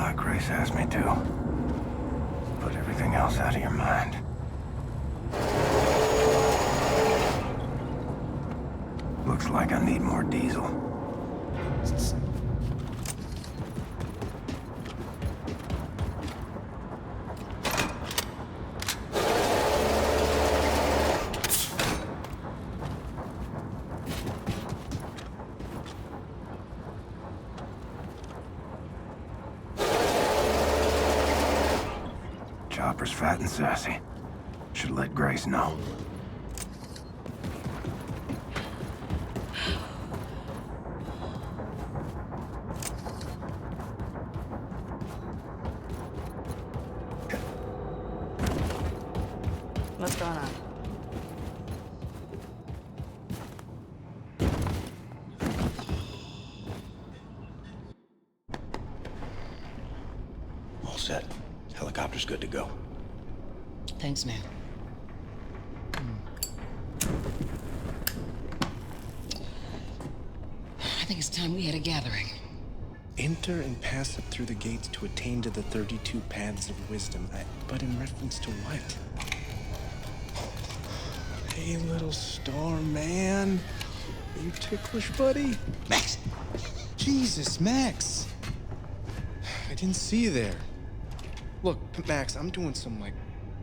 like Grace asked me to. Put everything else out of your mind. Looks like I need more diesel. Chopper's fat and sassy. Should let Grace know. What's going on? All set. Helicopter's good to go. Thanks, man. I think it's time we had a gathering. Enter and pass it through the gates to attain to the 32 paths of wisdom. But in reference to what? Hey, little star man. Are you ticklish, buddy? Max! Jesus, Max! I didn't see you there. Look, Max, I'm doing some,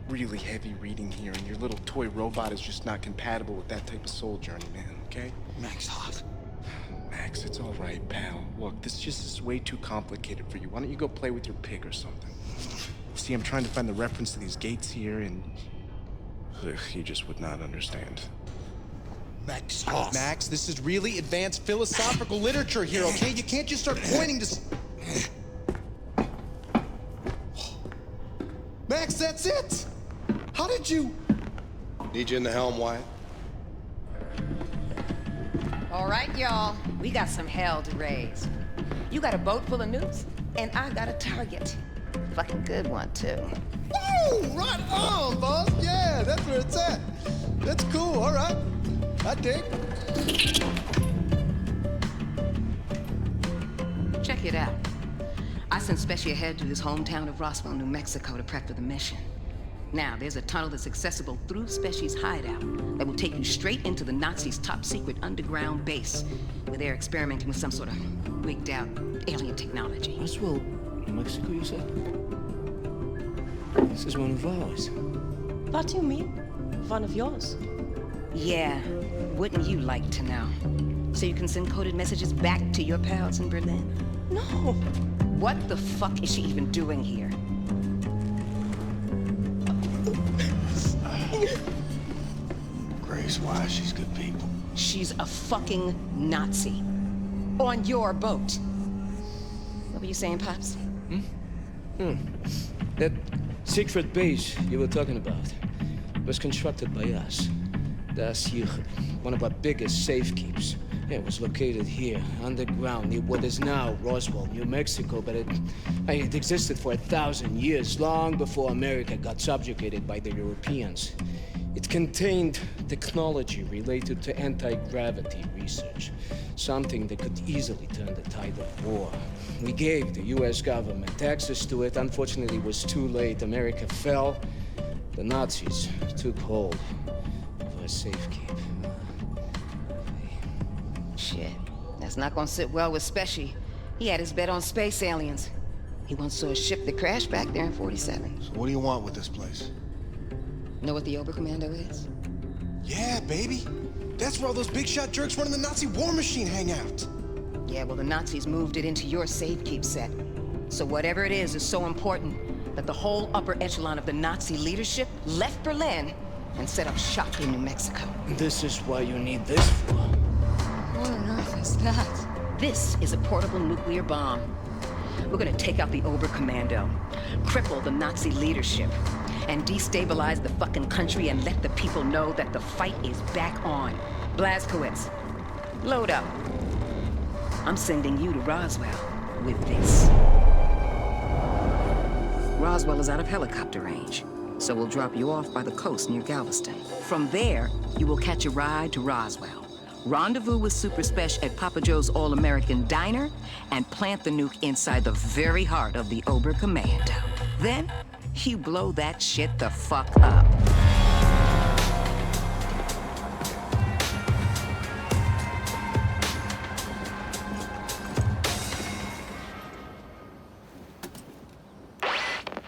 really heavy reading here, and your little toy robot is just not compatible with that type of soul journey, man, okay? Max, hot. Max, it's all right, pal. Look, this just is way too complicated for you. Why don't you go play with your pig or something? See, I'm trying to find the reference to these gates here, and... Ugh, you just would not understand. Max, hot. Max, this is really advanced philosophical literature here, okay? You can't just start pointing to... Max, that's it! How did you... Need you in the helm, Wyatt? All right, y'all. We got some hell to raise. You got a boat full of nukes, and I got a target. Fucking good one, too. Woo! Right on, boss! Yeah, that's where it's at. That's cool, all right. I dig. Check it out. I sent Special ahead to his hometown of Roswell, New Mexico to prep for the mission. Now, there's a tunnel that's accessible through Special's hideout that will take you straight into the Nazis' top-secret underground base, where they're experimenting with some sort of wigged-out alien technology. Roswell, New Mexico, you said? This is one of ours. What do you mean? One of yours? Yeah, wouldn't you like to know? So you can send coded messages back to your pals in Berlin? No. What the fuck is she even doing here? Grace, why? She's good people. She's a fucking Nazi. On your boat. What were you saying, Pops? That secret base you were talking about was constructed by us. Das hier, one of our biggest safekeeps. It was located here, underground, near what is now Roswell, New Mexico, but it existed for 1,000 years, long before America got subjugated by the Europeans. It contained technology related to anti-gravity research, something that could easily turn the tide of war. We gave the US government access to it. Unfortunately, it was too late. America fell. The Nazis took hold of our safekeep. Shit, that's not gonna sit well with Special. He had his bet on space aliens. He once saw a ship that crashed back there in 47. So what do you want with this place? Know what the Oberkommando is? Yeah, baby. That's where all those big shot jerks running the Nazi war machine hang out. Yeah, well, the Nazis moved it into your safekeep set. So whatever it is so important that the whole upper echelon of the Nazi leadership left Berlin and set up shop in New Mexico. This is why you need this for. What on earth is that? This is a portable nuclear bomb. We're gonna take out the Oberkommando, cripple the Nazi leadership, and destabilize the fucking country and let the people know that the fight is back on. Blazkowicz, load up. I'm sending you to Roswell with this. Roswell is out of helicopter range, so we'll drop you off by the coast near Galveston. From there, you will catch a ride to Roswell. rendezvous with Super Spesh at Papa Joe's All-American Diner, and plant the nuke inside the very heart of the Oberkommando. Then, you blow that shit the fuck up.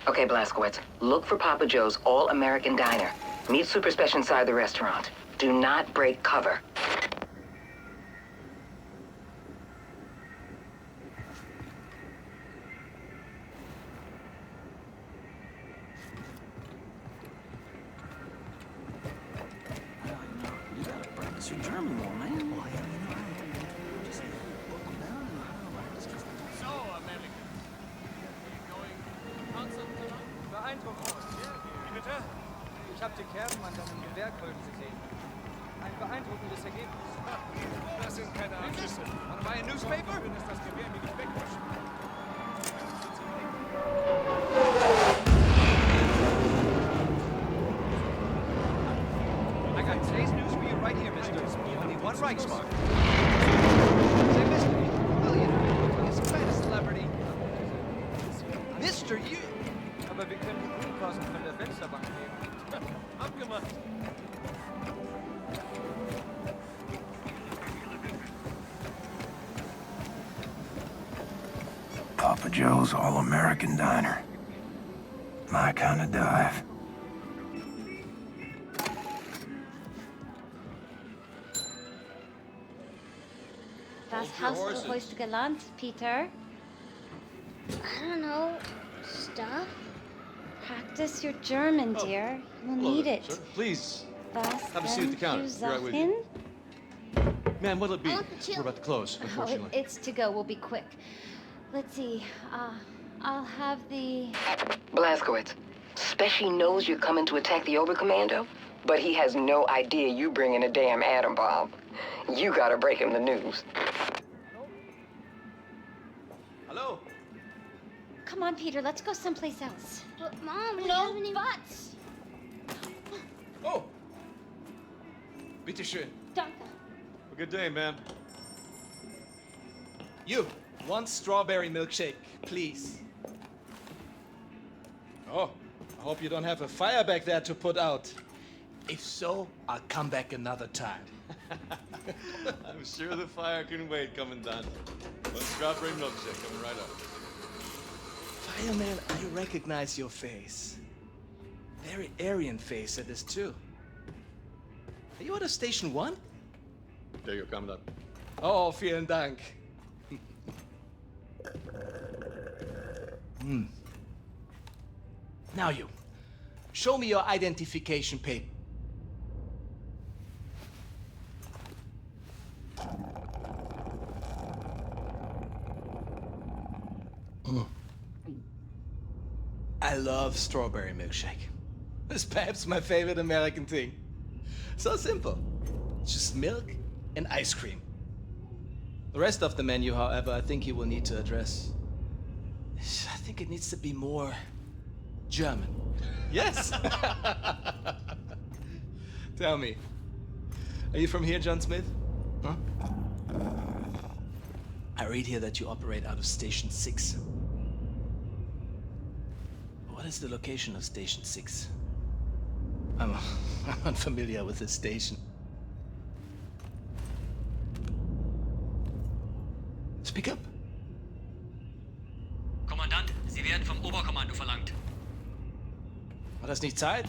Okay, Blazkowicz, look for Papa Joe's All-American Diner. Meet Super Spesh inside the restaurant. Do not break cover. You gotta practice your German more, man. So, America. Beeindruckend. Wie bitte? Ich habe die Kerben an deinen Gewehrkolben gesehen. Ein beeindruckendes Ergebnis. Das sind keine Abschüsse. Wanna buy a newspaper? Wenn es das Gewehr mir nicht wegwischen. I got today's news for you right here, mister. Only one Reichsmark. Say, mister, you brilliant. He's some kind of celebrity. Mister, you... Aber wir können die Brutkosten von der Fensterbank nehmen. Abgemacht. Papa Joe's All-American Diner. My kind of dive. Was hast du heute gelernt, Peter? I don't know. Stuff? Practice your German, dear. You'll need it. Sir, please. Was Have a seat at the counter. denn Be right with Sachen? you. Ma'am, what'll it be? I want the chili. We're about to close, Oh, unfortunately. it's to go. We'll be quick. Let's see. I'll have the... Blazkowicz, Speshy knows you're coming to attack the Oberkommando, but he has no idea you bringing a damn atom bomb. You gotta break him the news. Hello? Come on, Peter. Let's go someplace else. But Mom, we No haven't even... buts. Oh! Bitte schön. Danke. Well, good day, ma'am. You, one strawberry milkshake, please. Oh, I hope you don't have a fire back there to put out. If so, I'll come back another time. I'm sure the fire can wait, Commandant. One strawberry milkshake coming right up. Fireman, I recognize your face. Very Aryan face it is too. Are you at a Station 1? There you go, Commandant. Oh, vielen Dank. Now you. Show me your identification paper. I love strawberry milkshake. It's perhaps my favorite American thing. So simple. Just milk and ice cream. The rest of the menu, however, I think you will need to address. I think it needs to be more German. Yes! Tell me, are you from here, John Smith? Huh? I read here that you operate out of Station 6. What is the location of Station 6? I'm unfamiliar with this station. Speak up. Kommandant, Sie werden vom Oberkommando verlangt. War das nicht Zeit?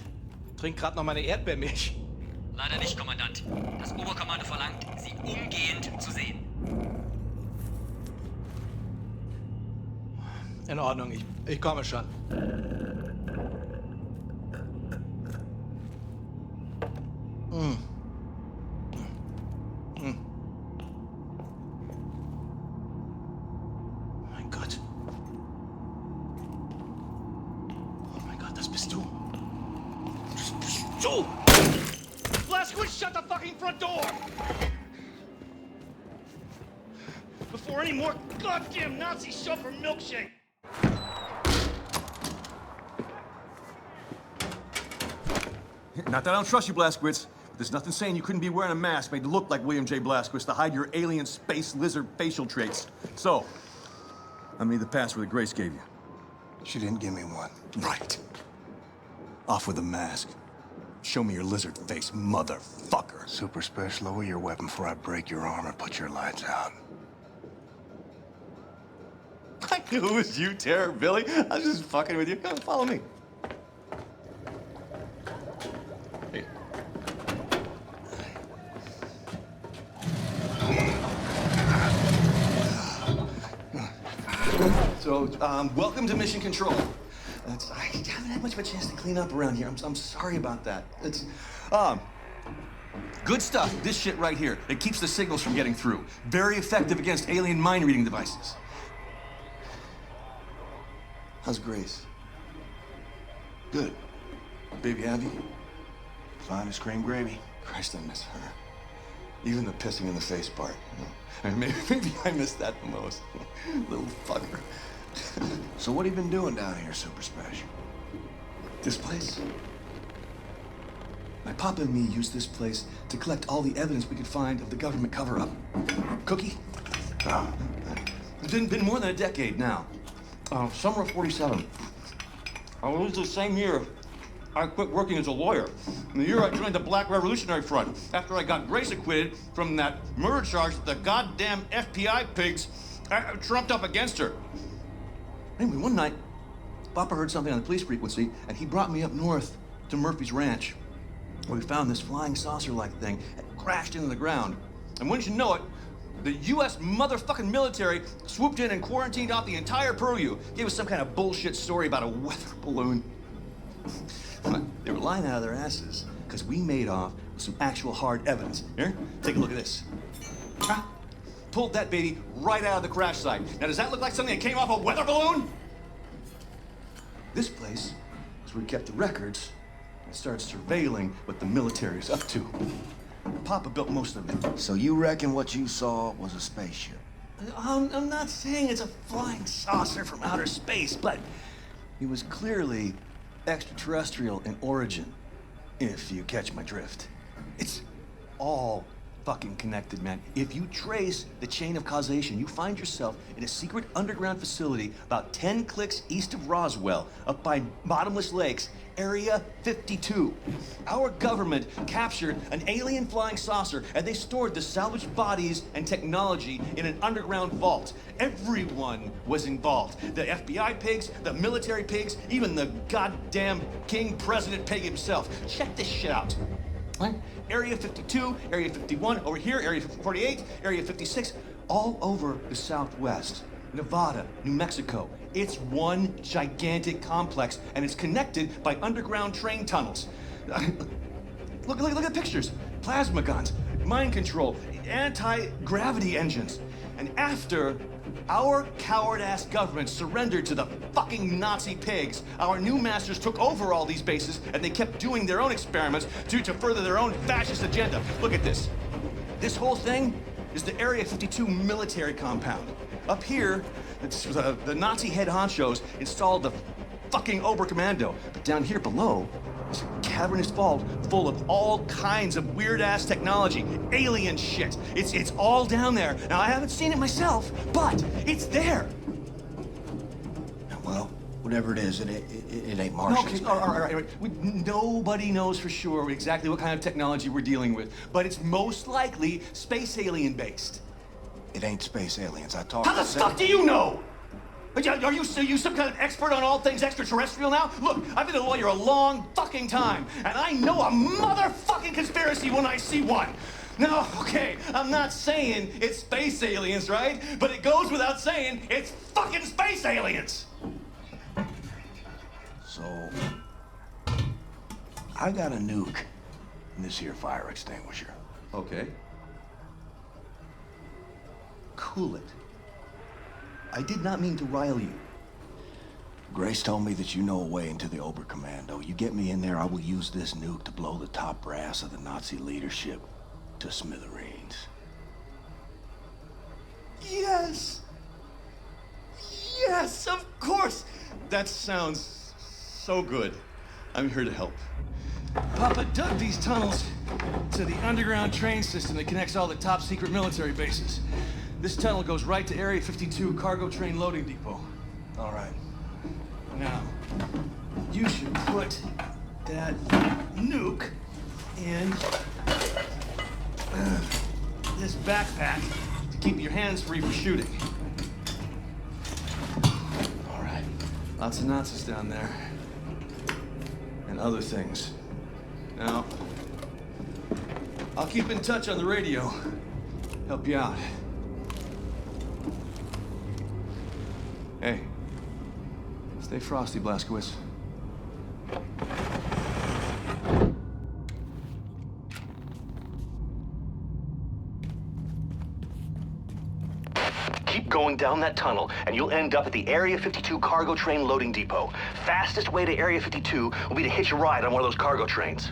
Trink grad noch meine Erdbeermilch. Leider nicht, Kommandant. Das Oberkommando verlangt, Sie umgehend zu sehen. In Ordnung, ich komme schon. Mein Gott. Oh mein Gott, das bist du. Das bist du! Blazkowicz, shut the fucking front door! Before any more goddamn Nazis show for milkshake! Not that I don't trust you, Blazkowicz, but There's nothing saying you couldn't be wearing a mask made to look like William J. Blazquist to hide your alien space lizard facial traits. So, I need the password that Grace gave you. She didn't give me one. Right. Off with the mask. Show me your lizard face, motherfucker. Super Special, lower your weapon before I break your arm or put your lights out. I knew it was you, Terror Billy. I was just fucking with you. Come follow me. Hey. So, welcome to Mission Control. I haven't had much of a chance to clean up around here. I'm sorry about that. It's, good stuff. This shit right here. It keeps the signals from getting through. Very effective against alien mind-reading devices. How's Grace? Good. Baby Abby? Fine as cream gravy. Christ, I miss her. Even the pissing in the face part. You know? Maybe I miss that the most. Little fucker. So what have you been doing down here, Super Special? This place? My papa and me used this place to collect all the evidence we could find of the government cover-up. Cookie? Oh. It's been more than a decade now. Summer of '47. I was the same year I quit working as a lawyer. In the year I joined the Black Revolutionary Front, after I got Grace acquitted from that murder charge that the goddamn FBI pigs trumped up against her. Anyway, one night, Papa heard something on the police frequency, and he brought me up north to Murphy's Ranch, where we found this flying saucer-like thing that crashed into the ground. And wouldn't you know it, the U.S. motherfucking military swooped in and quarantined off the entire purview. Gave us some kind of bullshit story about a weather balloon. They were lying out of their asses, because we made off with some actual hard evidence. Here, take a look at this. Huh? Pulled that baby right out of the crash site. Now, does that look like something that came off a weather balloon? This place is where we kept the records and started surveilling what the military's up to. Papa built most of it. So you reckon what you saw was a spaceship? I'm not saying it's a flying saucer from outer space, but it was clearly extraterrestrial in origin, if you catch my drift. It's all fucking connected, man. If you trace the chain of causation, you find yourself in a secret underground facility about 10 clicks east of Roswell, up by Bottomless Lakes, Area 52. Our government captured an alien flying saucer, and they stored the salvaged bodies and technology in an underground vault. Everyone was involved. The FBI pigs, the military pigs, even the goddamn King President pig himself. Check this shit out. Right? Area 52, Area 51, over here, Area 48, Area 56, all over the Southwest. Nevada, New Mexico. It's one gigantic complex, and it's connected by underground train tunnels. Look at the pictures. Plasma guns, mind control, anti-gravity engines. And after our coward-ass government surrendered to the fucking Nazi pigs, our new masters took over all these bases, and they kept doing their own experiments to further their own fascist agenda. Look at this. This whole thing is the Area 52 military compound. Up here, it's the Nazi head honchos installed the fucking Oberkommando. But down here below, is a cavernous vault full of all kinds of weird-ass technology, alien shit. It's all down there. Now, I haven't seen it myself, but it's there. Well, whatever it is, it ain't Martians. Okay, all right. Nobody knows for sure exactly what kind of technology we're dealing with, but it's most likely space alien-based. It ain't space aliens. I talked How the fuck do you know? Are you some kind of expert on all things extraterrestrial now? Look, I've been a lawyer a long fucking time, and I know a motherfucking conspiracy when I see one. Now, okay, I'm not saying it's space aliens, right? But it goes without saying it's fucking space aliens. So, I got a nuke in this here fire extinguisher. Okay. Cool it. I did not mean to rile you. Grace told me that you know a way into the Oberkommando. You get me in there, I will use this nuke to blow the top brass of the Nazi leadership to smithereens. Yes! Yes, of course! That sounds so good. I'm here to help. Papa dug these tunnels to the underground train system that connects all the top secret military bases. This tunnel goes right to Area 52 cargo train loading depot. All right. Now, you should put that nuke in this backpack to keep your hands free for shooting. All right. Lots of Nazis down there. And other things. Now, I'll keep in touch on the radio. Help you out. Hey, stay frosty, Blazkowicz. Keep going down that tunnel, and you'll end up at the Area 52 cargo train loading depot. Fastest way to Area 52 will be to hitch a ride on one of those cargo trains.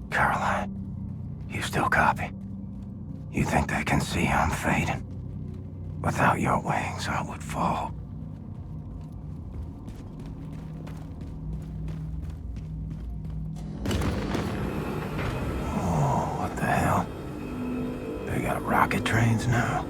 Caroline, you still copy? You think they can see I'm fading? Without your wings, I would fall. Oh, what the hell? They got rocket trains now?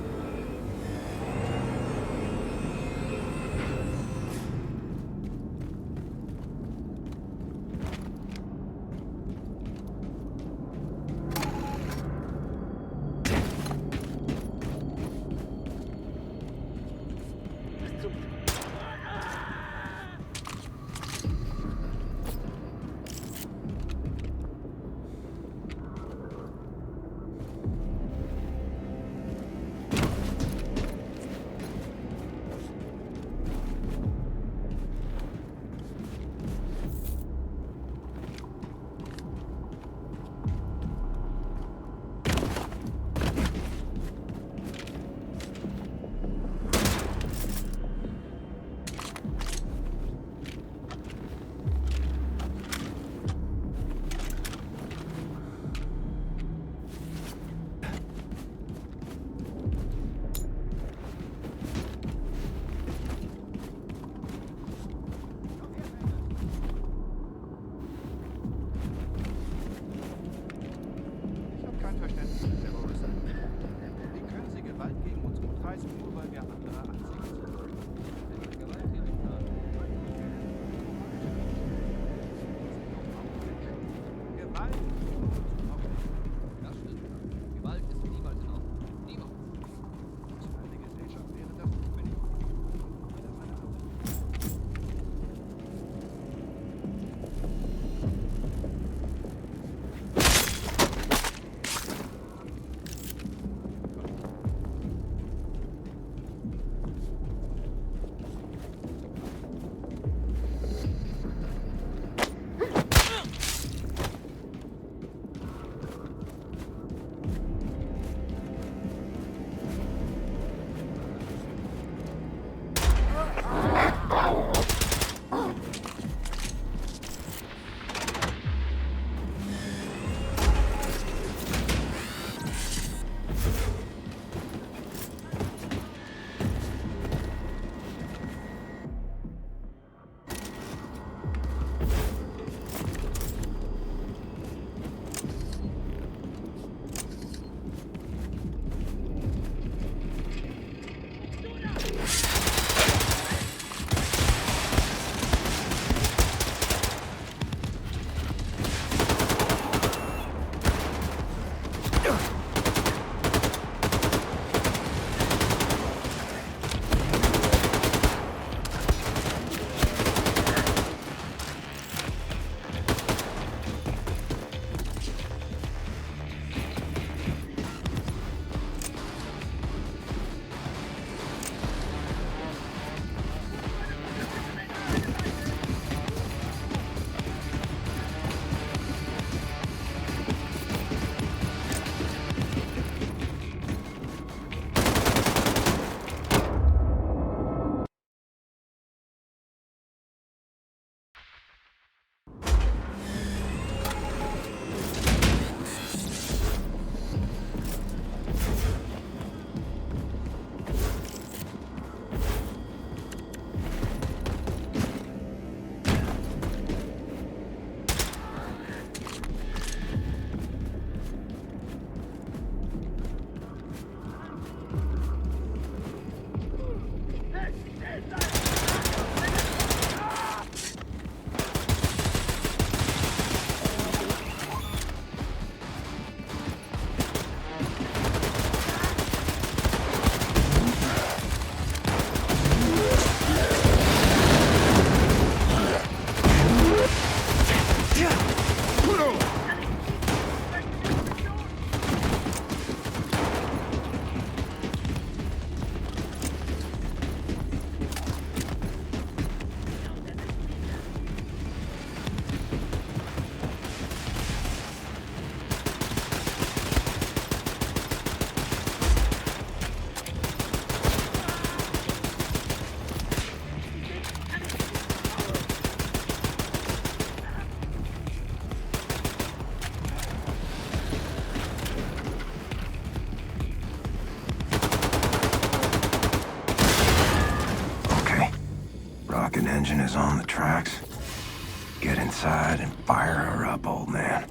inside and fire her up, old man.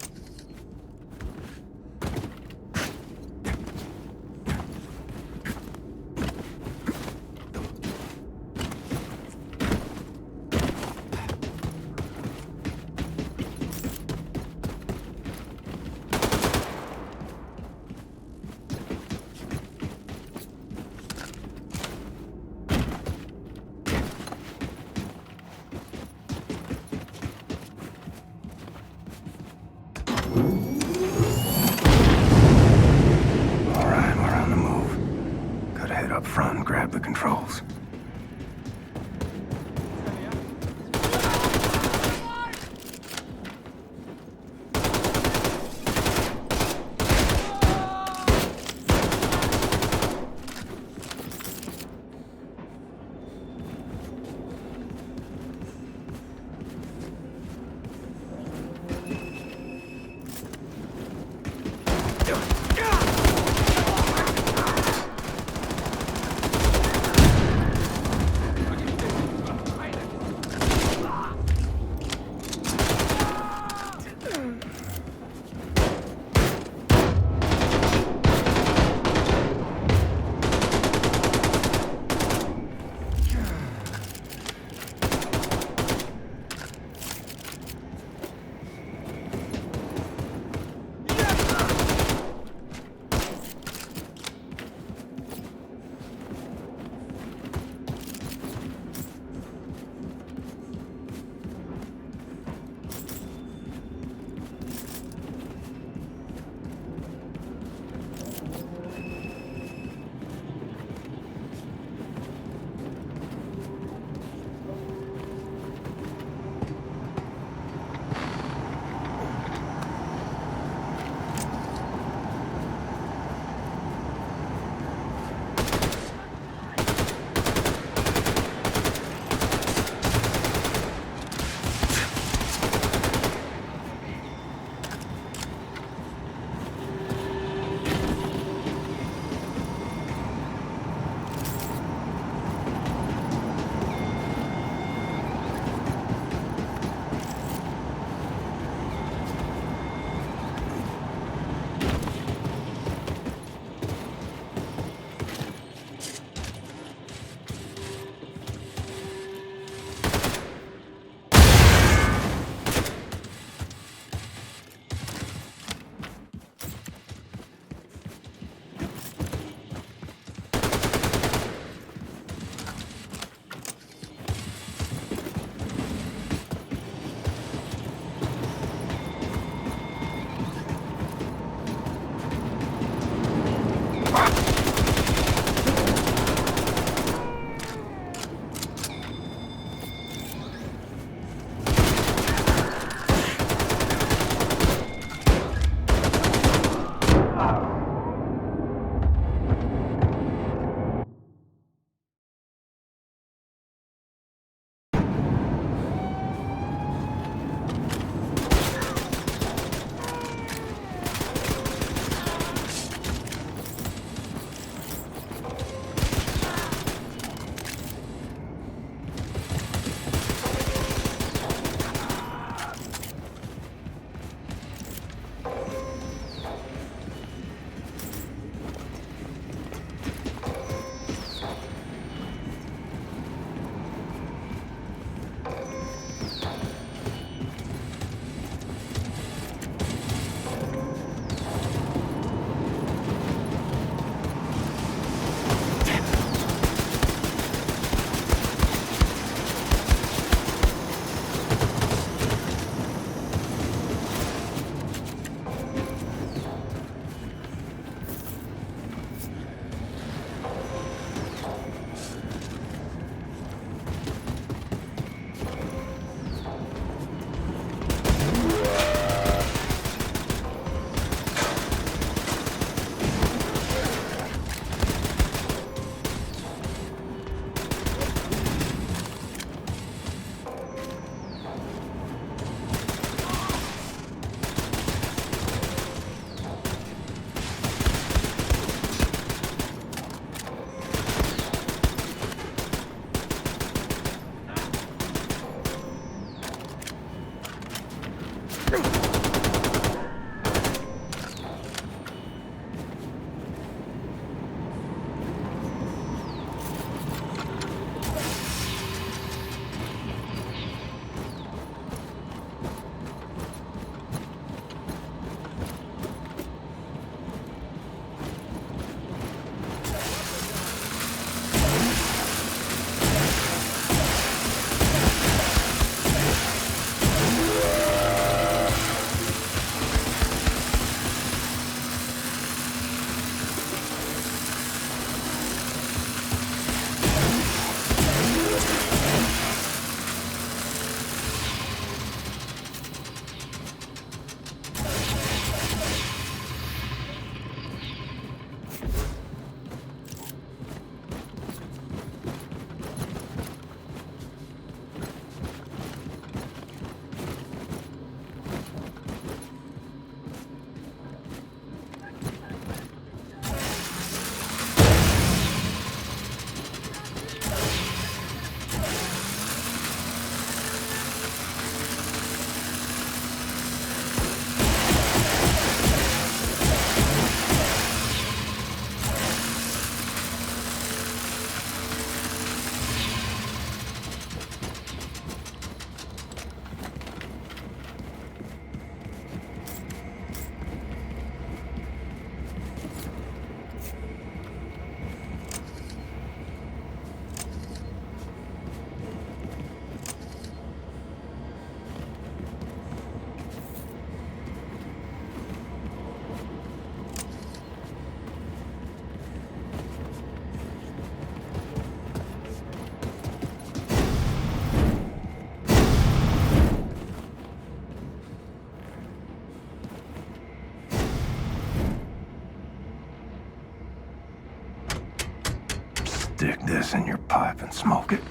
Grab the controls. Stick this in your pipe and smoke it.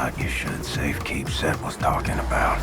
not you should safekeep Seth was talking about.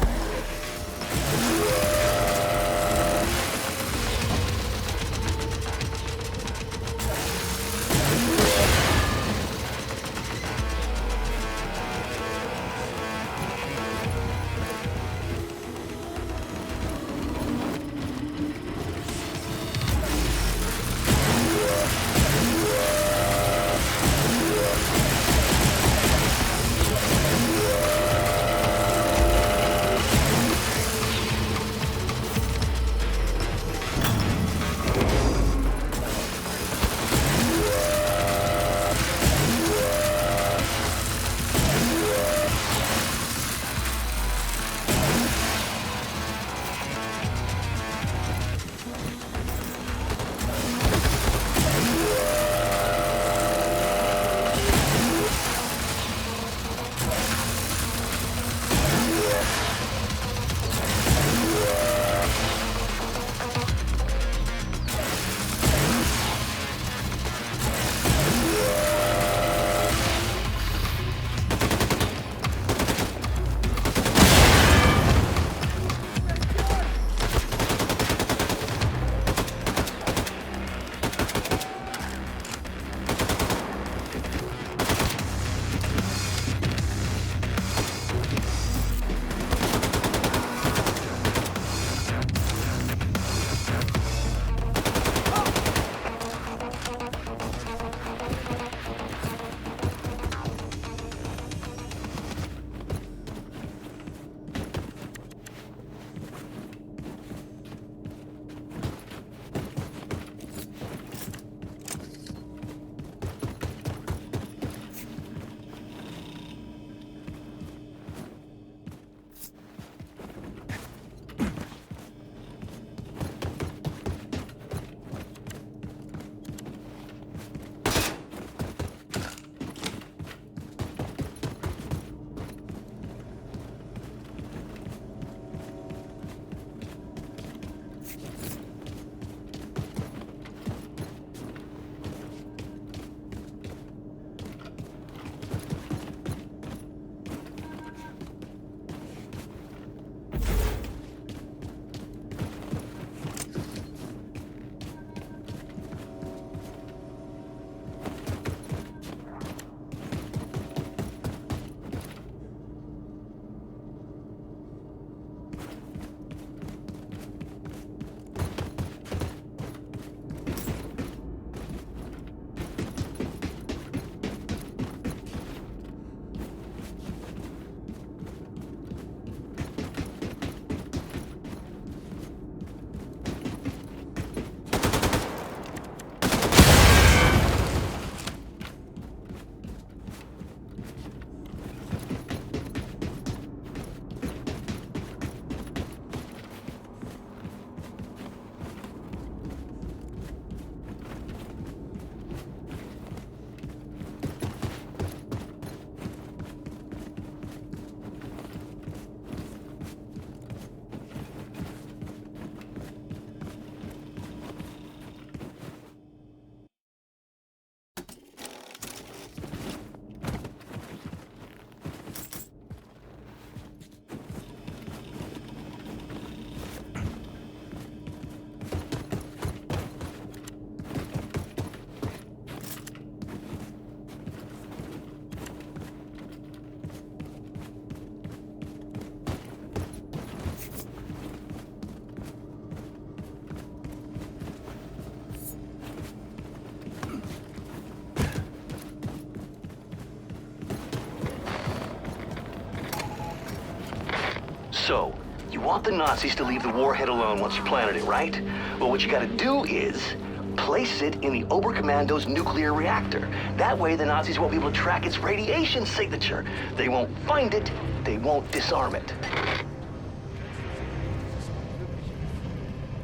So, you want the Nazis to leave the warhead alone once you planted it, right? Well, what you gotta do is place it in the Oberkommando's nuclear reactor. That way the Nazis won't be able to track its radiation signature. They won't find it, they won't disarm it.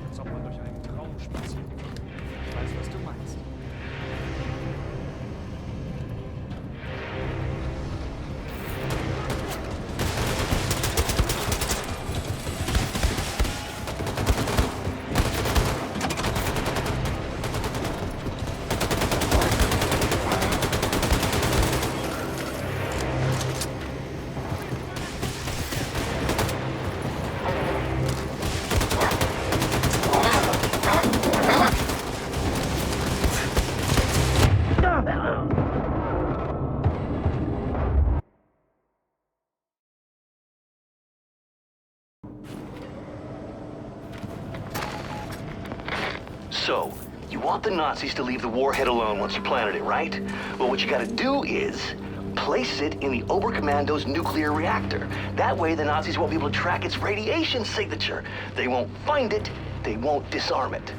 Als ob man durch einen Traum spaziert. Ich weiß, was du meinst. So, you want the Nazis to leave the warhead alone once you planted it, right? Well, what you gotta do is place it in the Oberkommando's nuclear reactor. That way, the Nazis won't be able to track its radiation signature. They won't find it, they won't disarm it.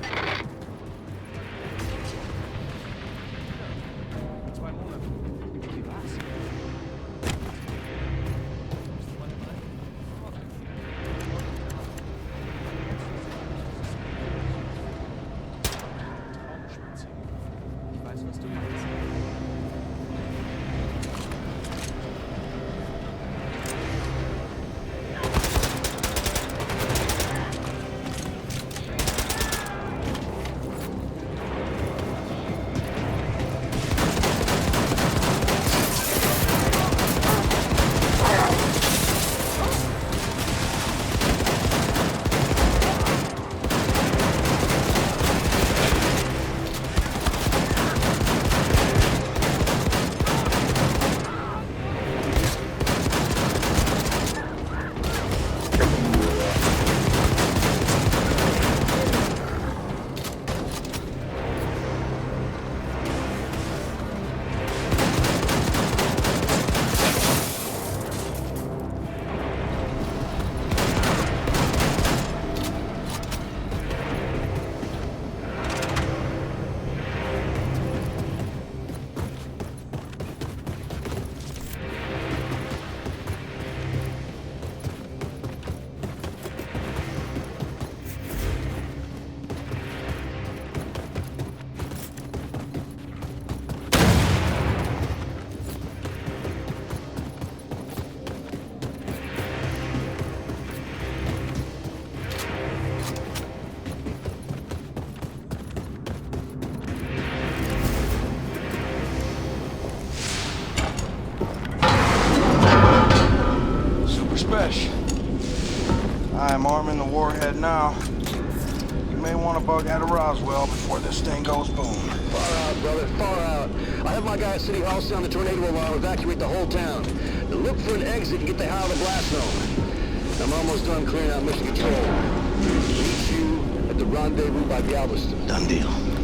I'm arming the warhead now. You may want to bug out of Roswell before this thing goes boom. Far out, brother, far out. I have my guy at City Hall sound the tornado alarm, evacuate the whole town. Then look for an exit and get the hell out of the blast zone. I'm almost done clearing out mission control. Meet you at the rendezvous by Galveston. Done deal.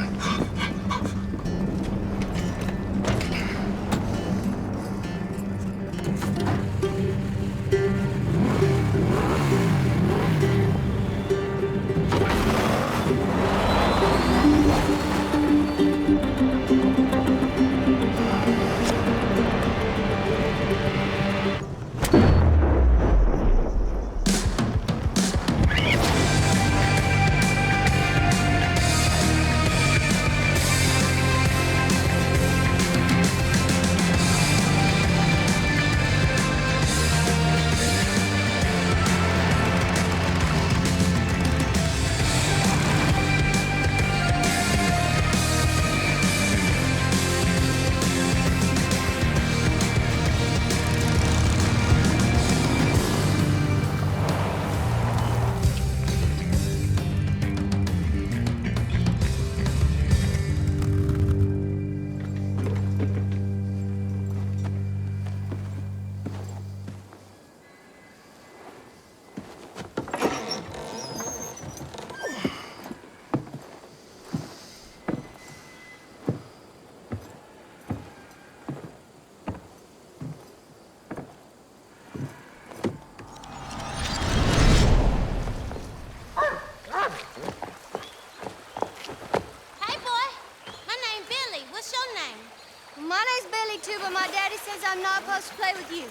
on. I'm not supposed to play with you.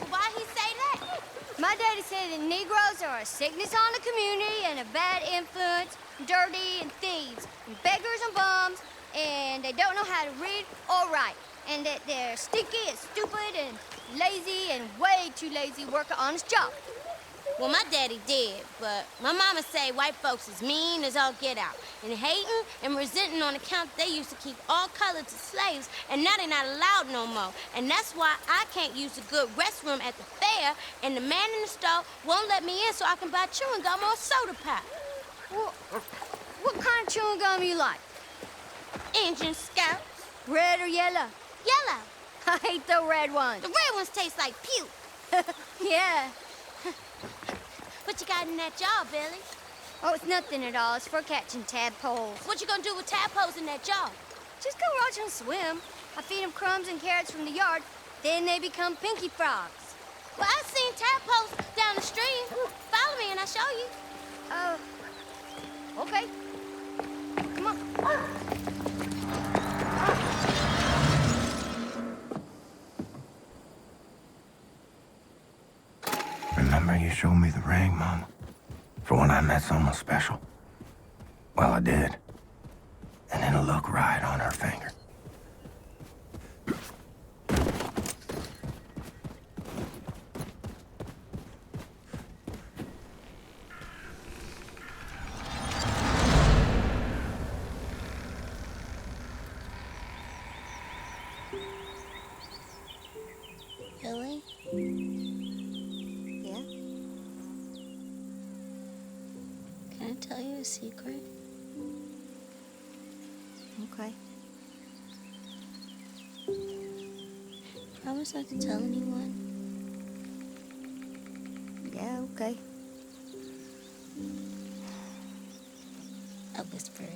Why'd he say that? My daddy said that Negroes are a sickness on the community and a bad influence, dirty and thieves, and beggars and bums, and they don't know how to read or write, and that they're stinky and stupid and lazy and way too lazy to work an honest job. Well, my daddy did, but my mama say white folks is mean as all get out, and hating and resenting on account they used to keep all colors as slaves, and now they're not allowed no more. And that's why I can't use a good restroom at the fair, and the man in the store won't let me in so I can buy chewing gum or a soda pop. Well, what kind of chewing gum you like? Injun Scouts. Red or yellow? Yellow. I hate the red ones. The red ones taste like puke. Yeah. What you got in that jar, Billy? Oh, it's nothing at all. It's for catching tadpoles. What you gonna do with tadpoles in that jar? Just go watch them swim. I feed them crumbs and carrots from the yard. Then they become pinky frogs. Well, I've seen tadpoles down the stream. Follow me and I'll show you. Okay. Come on. Remember you showed me the ring, Mom? For when I met someone special? Well, I did. And it'll look right on her finger. Billy? Yeah? Can I tell you a secret? Okay. Promise not to tell anyone. Yeah, okay. I'll whisper it.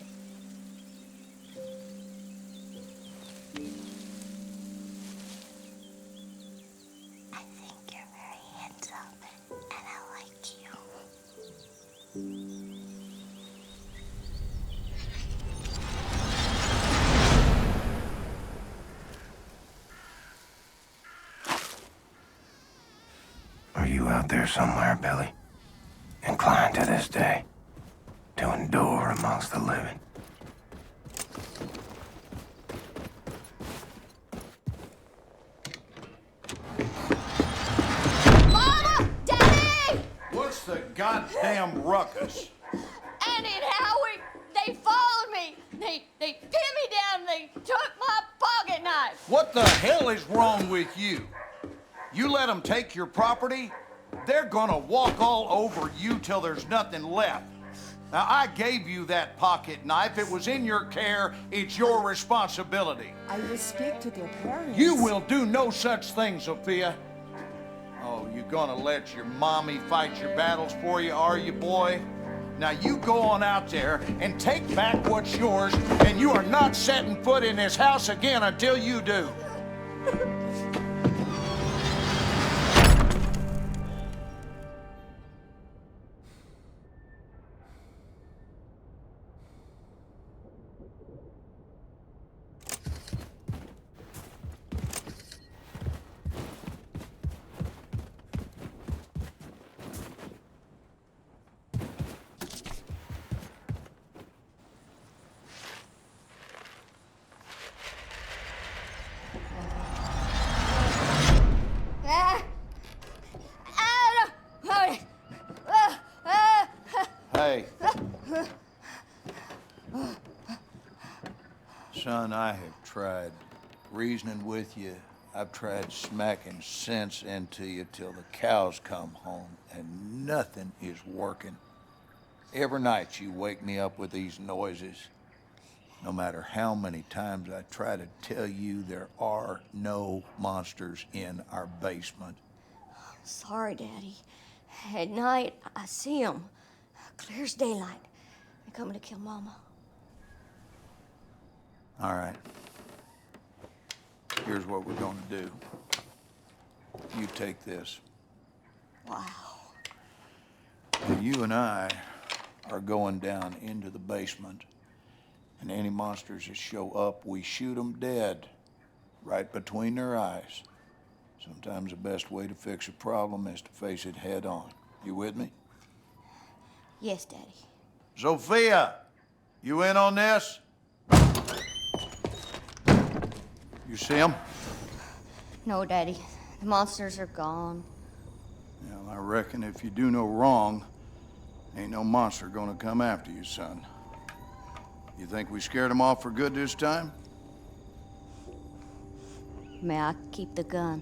I think you're very handsome, and I like you. Are you out there somewhere, Billy? Inclined to this day to endure amongst the living? Mama! Daddy! What's the goddamn ruckus? Andy and Howie, they followed me. They pinned me down. They took my pocket knife. What the hell is wrong with you? You let them take your property, they're gonna walk all over you till there's nothing left. Now, I gave you that pocket knife. It was in your care. It's your responsibility. I will speak to their parents. You will do no such thing, Sophia. Oh, you gonna let your mommy fight your battles for you, are you, boy? Now you go on out there and take back what's yours, and you are not setting foot in this house again until you do. Hey. Son, I have tried reasoning with you. I've tried smacking sense into you till the cows come home, and nothing is working. Every night you wake me up with these noises. No matter how many times I try to tell you there are no monsters in our basement. Sorry, Daddy. At night, I see them. Clear as daylight. They're coming to kill Mama. All right. Here's what we're gonna do. You take this. Wow. Now, you and I are going down into the basement, and any monsters that show up, we shoot them dead, right between their eyes. Sometimes the best way to fix a problem is to face it head on. You with me? Yes, Daddy. Sophia, you in on this? You see him? No, Daddy. The monsters are gone. Yeah, I reckon if you do no wrong, ain't no monster gonna come after you, son. You think we scared them off for good this time? May I keep the gun?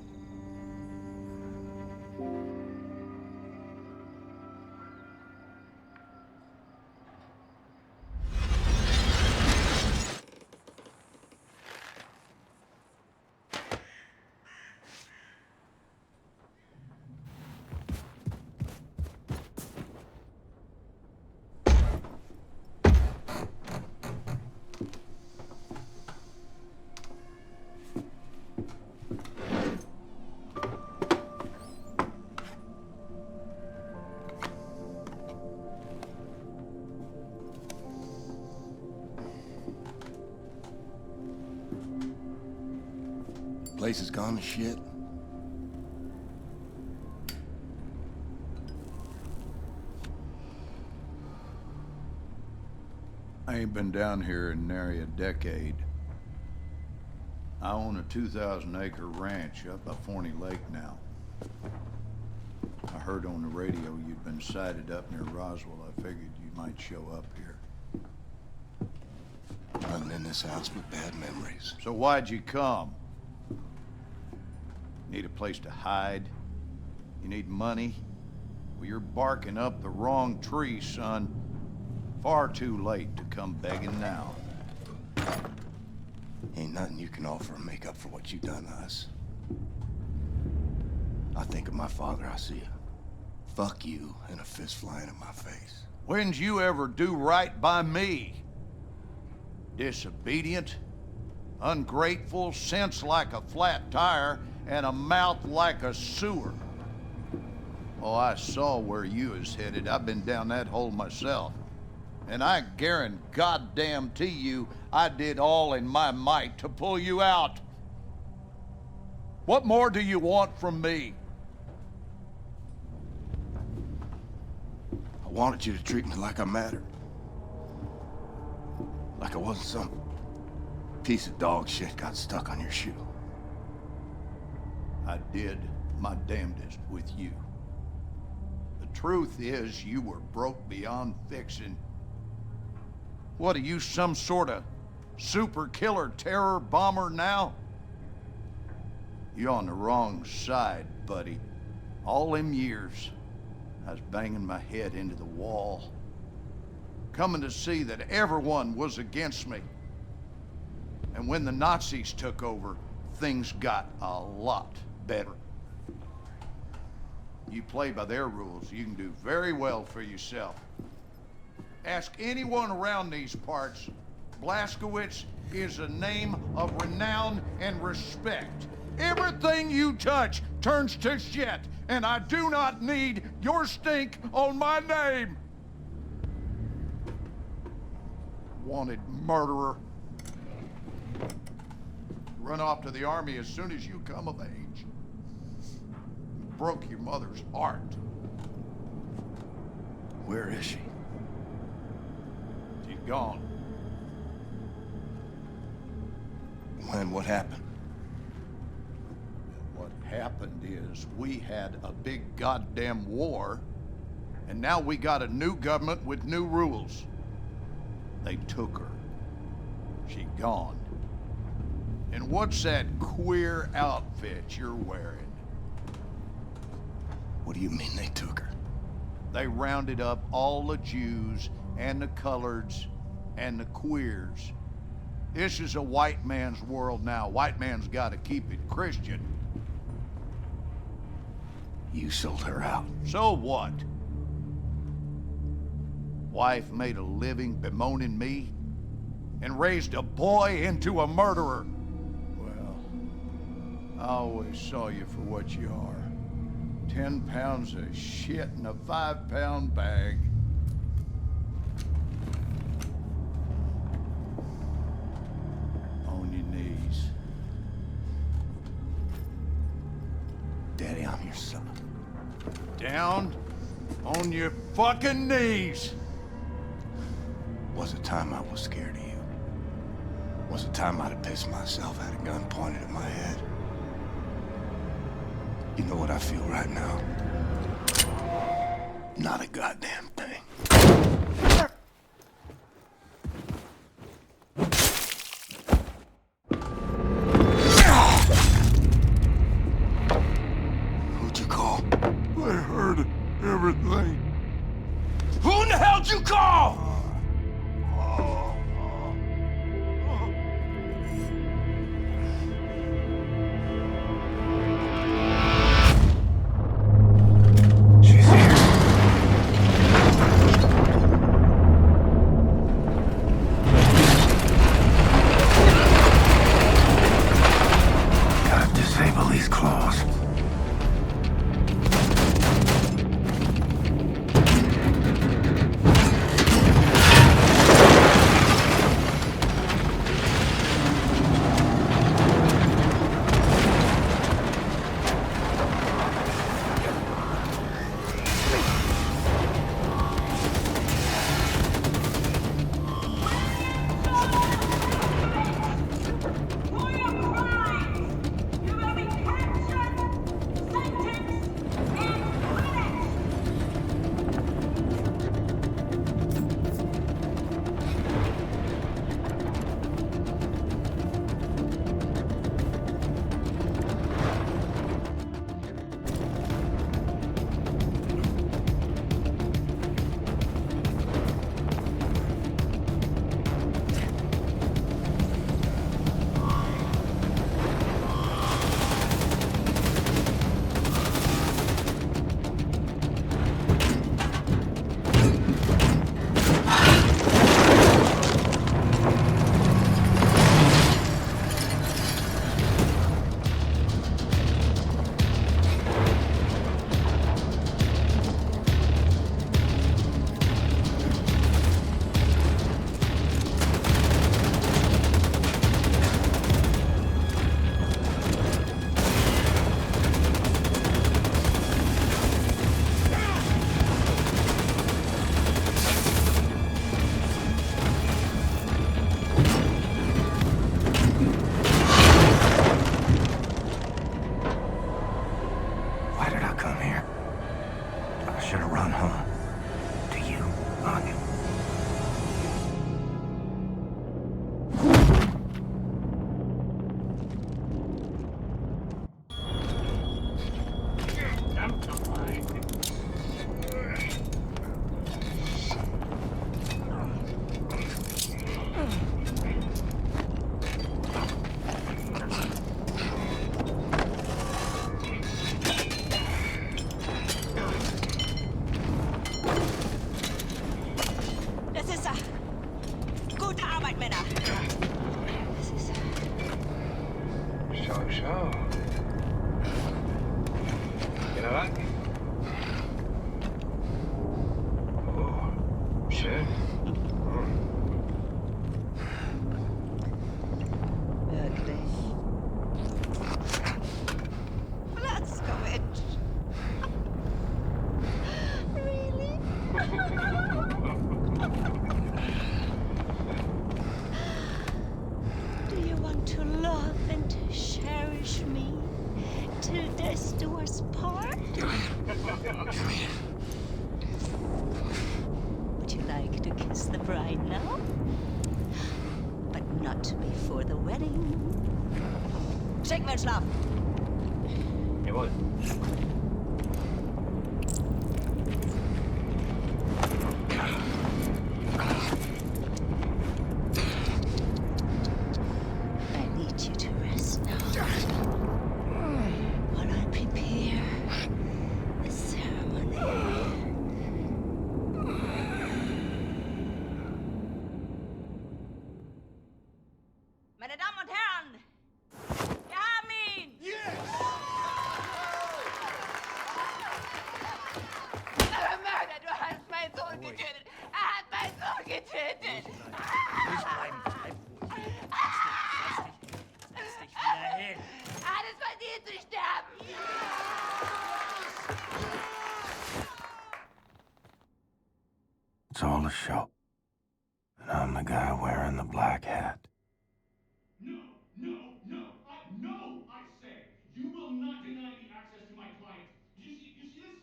Place has gone to shit. I ain't been down here in nary a decade. I own a 2,000-acre ranch up by Forney Lake now. I heard on the radio you'd been sighted up near Roswell. I figured you might show up here. Nothing in this house but bad memories. So why'd you come? Need a place to hide? You need money? Well, you're barking up the wrong tree, son. Far too late to come begging now. Ain't nothing you can offer to make up for what you done to us. I think of my father, I see a fuck you and a fist flying in my face. When'd you ever do right by me? Disobedient, ungrateful, sense like a flat tire, and a mouth like a sewer. Oh, I saw where you was headed. I've been down that hole myself. And I guarantee you, I did all in my might to pull you out. What more do you want from me? I wanted you to treat me like I mattered. Like I wasn't some piece of dog shit got stuck on your shoe. I did my damnedest with you. The truth is, you were broke beyond fixing. What are you, some sort of super killer terror bomber now? You're on the wrong side, buddy. All them years, I was banging my head into the wall, coming to see that everyone was against me. And when the Nazis took over, things got a lot better. You play by their rules, you can do very well for yourself. Ask anyone around these parts. Blazkowicz is a name of renown and respect. Everything you touch turns to shit, and I do not need your stink on my name. Wanted murderer. Run off to the army as soon as you come of age. Broke your mother's heart. Where is she? She's gone. When? What happened? What happened is we had a big goddamn war, and now we got a new government with new rules. They took her. She gone. And what's that queer outfit you're wearing? What do you mean they took her? They rounded up all the Jews and the coloreds and the queers. This is a white man's world now. White man's got to keep it Christian. You sold her out. So what? Wife made a living bemoaning me and raised a boy into a murderer. Well, I always saw you for what you are. 10 pounds of shit in a 5-pound bag. On your knees. Daddy, I'm your son. Down on your fucking knees. Was a time I was scared of you. Was a time I'd have pissed myself, had a gun pointed at my head. You know what I feel right now? Not a goddamn thing. Who'd you call? I heard everything. Who in the hell'd you call? Sure. You know what? Oh, schön. Wirklich. Blazkowicz. Really? Do you want to love and cherish me till death do us part? Would you like to kiss the bride now? But not before the wedding. Schick mir Schlaf. Jawohl. I need you to rest now. While I prepare the ceremony. Meine Damen und Herren, wir haben ihn! Mörder, du hast meinen Sohn getötet! Er hat meinen Sohn getötet! Ruhig bleiben, bleib ruhig. Setz dich wieder hin. Er hat es verdient zu sterben! It's all a show. And I'm the guy wearing the black hat. No, I say! You will not deny me access to my client. You see this?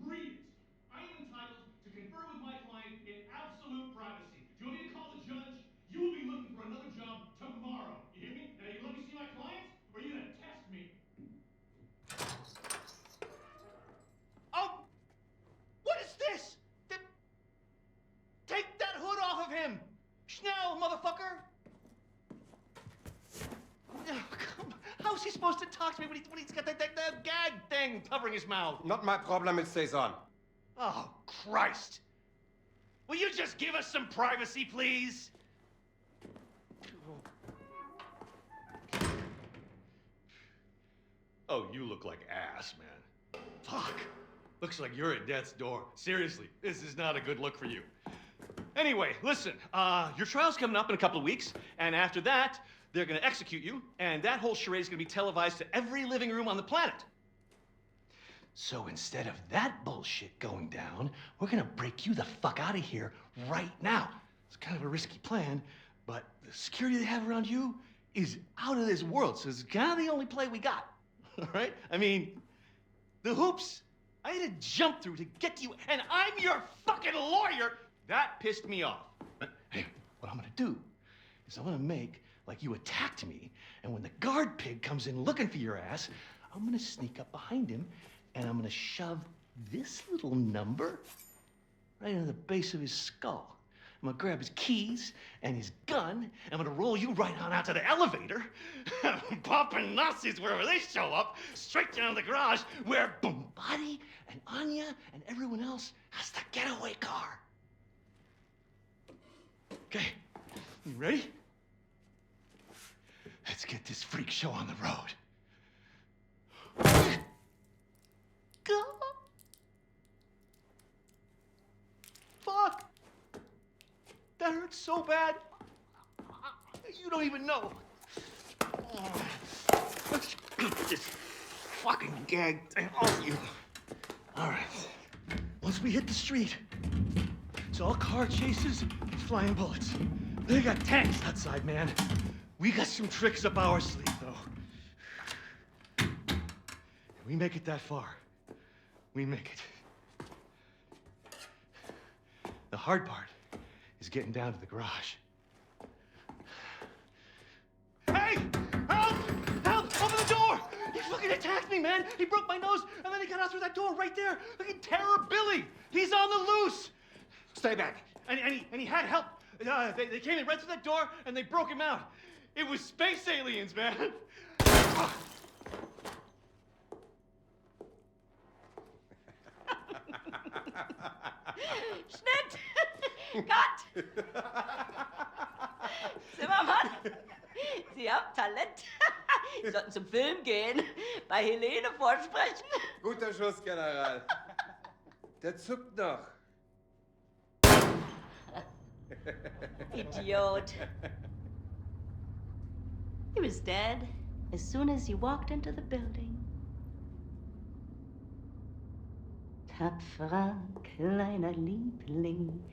Read it. I am entitled to confer with my client in absolute privacy. Do you want me to call the judge? You will be looking for another job tomorrow. You hear me? Now, you let me see my client, or are you gonna test me? Oh! What is this? Take that hood off of him! Schnell, motherfucker! Oh, come on. How's he supposed to talk to me when he's got that gag thing covering his mouth? Not my problem, it stays on. Oh, Christ! Will you just give us some privacy, please? Oh, you look like ass, man. Fuck. Looks like you're at death's door. Seriously, this is not a good look for you. Anyway, listen, your trial's coming up in a couple of weeks, and after that, they're gonna execute you, and that whole charade is gonna be televised to every living room on the planet. So instead of that bullshit going down, we're gonna break you the fuck out of here right now. It's kind of a risky plan, but the security they have around you is out of this world, so it's kind of the only play we got. All right? I mean, the hoops I had to jump through to get to you, and I'm your fucking lawyer. That pissed me off. But hey, what I'm gonna do is I'm gonna make like you attacked me, and when the guard pig comes in looking for your ass, I'm gonna sneak up behind him, and I'm gonna shove this little number right into the base of his skull. I'm gonna grab his keys and his gun, and I'm gonna roll you right on out to the elevator, popping Nazis wherever they show up, straight down to the garage where Bombati and Anya and everyone else has the getaway car. Okay, you ready? Let's get this freak show on the road. Go! Fuck! That hurts so bad. You don't even know. Let's get this fucking gag thing off you. All right. Once we hit the street, it's all car chases and flying bullets. They got tanks outside, man. We got some tricks up our sleeve, though. If we make it that far, we make it. The hard part is getting down to the garage. Hey! Help! Help! Open the door! He fucking attacked me, man! He broke my nose, and then he got out through that door right there! Fucking Terror Billy! He's on the loose! Stay back. And he had help. They came in right through that door, and they broke him out. It was space aliens, man! Schnitt! Cut! Zimmermann, Sie haben Talent. Wir sollten zum Film gehen, bei Helene vorsprechen. Guter Schuss, General. Der zuckt noch. Idiot. He was dead as soon as you walked into the building. Tapferer kleiner Liebling,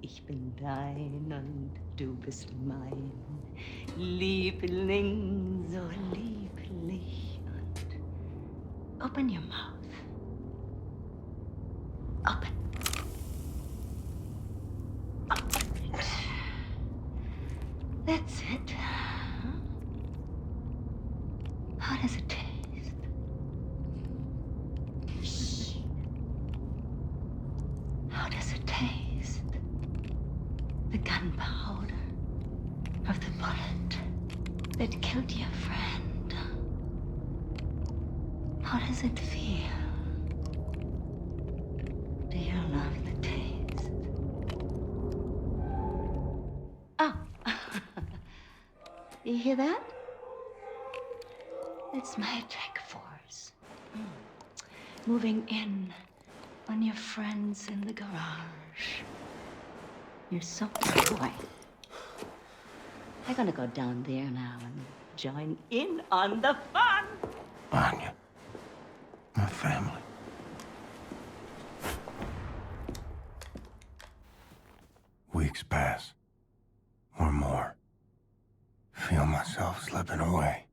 ich bin dein und du bist mein. Liebling, so lieblich und open your mouth. Open. Open it. That's it. How does it taste? Shh. How does it taste? The gunpowder of the bullet that killed your friend. How does it feel? Do you love the taste? Oh. You hear that? It's my attack force. Moving in on your friends in the garage. You're so boy. I'm gonna go down there now and join in on the fun. Anya, my family. Weeks pass, or more. Feel myself slipping away.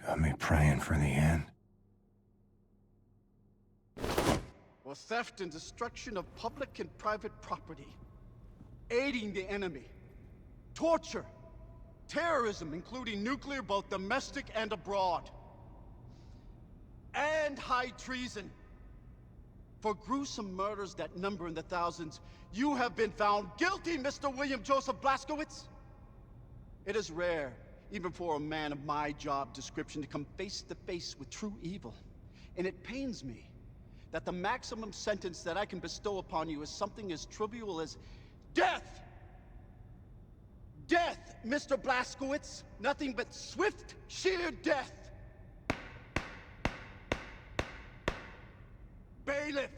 Got me praying for the end. For theft and destruction of public and private property, aiding the enemy, torture, terrorism, including nuclear, both domestic and abroad, and high treason. For gruesome murders that number in the thousands, you have been found guilty, Mr. William Joseph Blazkowicz. It is rare, even for a man of my job description, to come face to face with true evil. And it pains me that the maximum sentence that I can bestow upon you is something as trivial as death! Death, Mr. Blazkowicz! Nothing but swift, sheer death! Bailiff!